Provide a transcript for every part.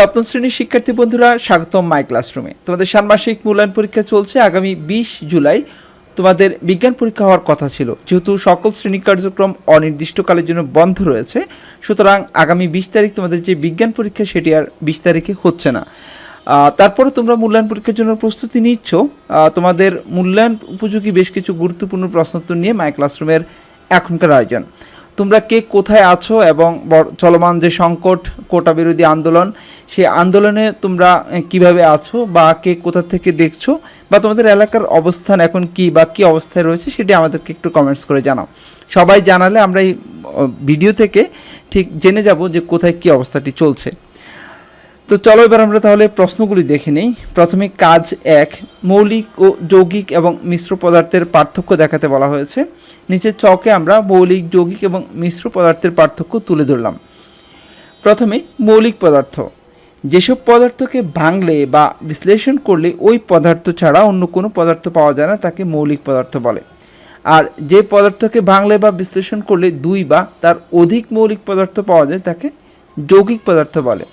সপ্তম শ্রেণীর শিক্ষার্থী বন্ধুরা, স্বাগতম মাই ক্লাসরুমে। তোমাদের ষান্মাসিক মূল্যায়ন পরীক্ষা চলছে। আগামী 20 জুলাই তোমাদের বিজ্ঞান পরীক্ষা হওয়ার কথা ছিল। যেহেতু সকল শ্রেণী কার্যক্রম অনির্দিষ্টকালের জন্য বন্ধ রয়েছে, সুতরাং আগামী 20 তারিখ তোমাদের যে বিজ্ঞান পরীক্ষা সেটি আর 20 তারিখে হচ্ছে না। তারপরে তোমরা মূল্যায়ন পরীক্ষার জন্য প্রস্তুতি নিচ্ছ। তোমাদের মূল্যায়ন উপযোগী বেশ কিছু গুরুত্বপূর্ণ প্রশ্নোত্তর নিয়ে মাই ক্লাসরুমের এখনকার আয়োজন। তোমরা কে কোথায় আছো এবং চলমান যে সংকট, কোটা বিরোধী আন্দোলন, সেই আন্দোলনে তোমরা কিভাবে আছো বা কে কোথা থেকে দেখছো, বা তোমাদের এলাকার অবস্থান এখন কি বা কী অবস্থায় রয়েছে সেটি আমাদেরকে একটু কমেন্টস করে জানাও। সবাই জানালে আমরা এই ভিডিও থেকে ঠিক জেনে যাব যে কোথায় কী অবস্থাটি চলছে। তো চলো এবার আমরা তাহলে প্রশ্নগুলি দেখে নিই। প্রথমে কাজ 1, মৌলিক ও যৌগিক এবং মিশ্র পদার্থের পার্থক্য দেখাতে বলা হয়েছে। নিচের ছকে আমরা মৌলিক, যৌগিক এবং মিশ্র পদার্থের পার্থক্য তুলে ধরলাম। প্রথমে মৌলিক পদার্থ। যেসব পদার্থকে ভাঙলে বা বিশ্লেষণ করলে ওই পদার্থ ছাড়া অন্য কোনো পদার্থ পাওয়া যায় না তাকে মৌলিক পদার্থ বলে। আর যে পদার্থকে ভাঙলে বা বিশ্লেষণ করলে 2 বা তার অধিক মৌলিক পদার্থ পাওয়া যায় তাকে যৌগিক পদার্থ বলে।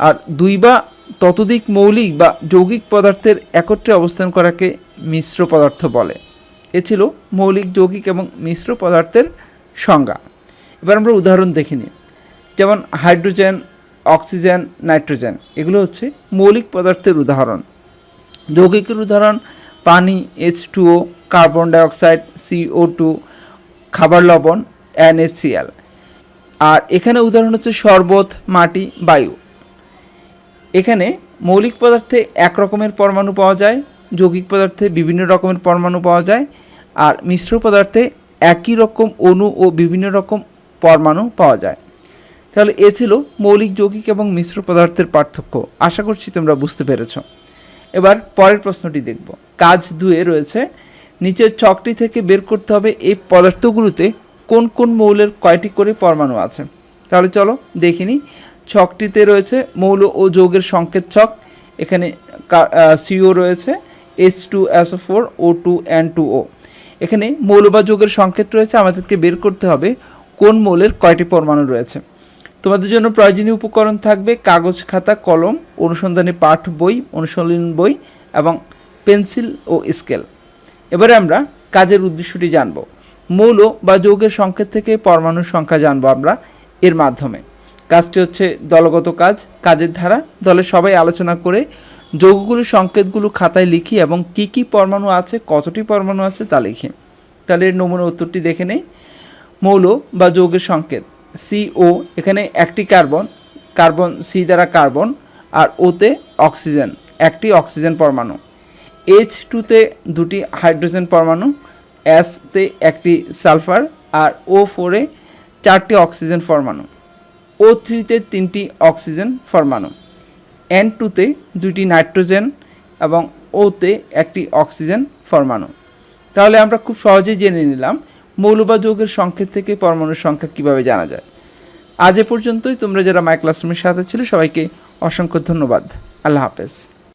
আর 2 বা ততোধিক মৌলিক বা যৌগিক পদার্থের একত্রে অবস্থান করাকে মিশ্র পদার্থ বলে। এ ছিল মৌলিক, যৌগিক এবং মিশ্র পদার্থের সংজ্ঞা। এবার আমরা উদাহরণ দেখে নিই। যেমন হাইড্রোজেন, অক্সিজেন, নাইট্রোজেন, এগুলো হচ্ছে মৌলিক পদার্থের উদাহরণ। যৌগিকের উদাহরণ পানি, H2O, কার্বন ডাইঅক্সাইড, CO2, খাবার লবণ, NaCl। আর এখানে উদাহরণ হচ্ছে শরবত, মাটি, বায়ু। এখানে মৌলিক পদার্থে এক রকমের পরমাণু পাওয়া যায়, যৌগিক পদার্থে বিভিন্ন রকমের পরমাণু পাওয়া যায়, আর মিশ্র পদার্থে একই রকম অণু ও বিভিন্ন রকম পরমাণু পাওয়া যায়। তাহলে এ ছিল মৌলিক, যৌগিক এবং মিশ্র পদার্থের পার্থক্য। আশা করছি তোমরা বুঝতে পেরেছ। এবার পরের প্রশ্নটি দেখব। কাজ 2 রয়েছে, নিচের ছকটি থেকে বের করতে হবে এই পদার্থগুলোতে কোন কোন মৌলের কয়টি করে পরমাণু আছে। তাহলে চলো দেখিনি। ছকটিতে রয়েছে মৌল ও যৌগের সংকেত ছক। এখানে CO রয়েছে, H2SO4, O2, N2O। এখানে মৌল বা যৌগের সংকেত রয়েছে, আমাদেরকে বের করতে হবে কোন মৌলের কয়টি পরমাণু রয়েছে। তোমাদের জন্য প্রয়োজনীয় উপকরণ থাকবে কাগজ, খাতা, কলম, অনুসন্ধানী পাঠ বই, অনুশীলন বই এবং পেন্সিল ও স্কেল। এবারে আমরা কাজের উদ্দেশ্যটি জানব। মৌল বা যৌগের সংকেত থেকে পরমাণুর সংখ্যা জানবো আমরা এর মাধ্যমে। কাজটি হচ্ছে দলগত কাজ। কাজের ধারা: দলে সবাই আলোচনা করে যৌগগুলির সংকেতগুলো খাতায় লিখি এবং কি কি পরমাণু আছে, কতটি পরমাণু আছে তা লিখি। তাহলে এর নমুনা উত্তরটি দেখে নেই। মৌল বা যৌগের সংকেত CO, এখানে একটি কার্বন, কার্বন C দ্বারা কার্বন, আর ওতে অক্সিজেন, একটি অক্সিজেন পরমাণু। H2তে 2টি হাইড্রোজেন পরমাণু, Sতে একটি সালফার, আর O4-এ 4টি অক্সিজেন পরমাণু, O3-তে 3টি অক্সিজেন পরমাণু, N2-তে 2টি নাইট্রোজেন এবং Oতে একটি অক্সিজেন পরমাণু। তাহলে আমরা খুব সহজেই জেনে নিলাম মৌল বা যৌগের সংকেত থেকে পরমাণুর সংখ্যা কীভাবে জানা যায়। আজ এ পর্যন্তই। তোমরা যারা মাই ক্লাসরুমের সাথে ছিল সবাইকে অসংখ্য ধন্যবাদ। আল্লাহ হাফেজ।